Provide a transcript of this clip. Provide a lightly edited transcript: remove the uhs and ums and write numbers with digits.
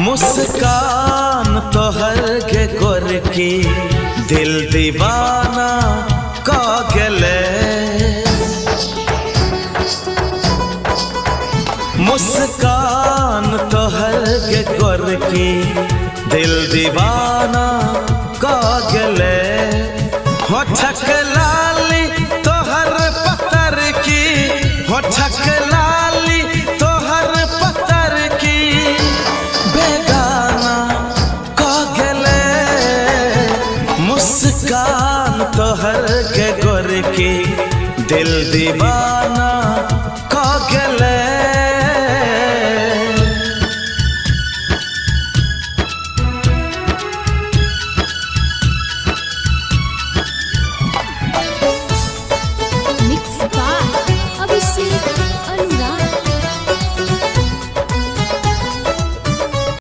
मुस्कान तोहर के गोर की दिल दीवाना का गले। मुस्कान तोहर के गोर की दिल दीवाना का गले। होठक लाली तोहर पत्थर की, होठक लाली तोहर पत्थर की बेगाना का गले। मुस्कान तोहर के गोर की दिल दीवाना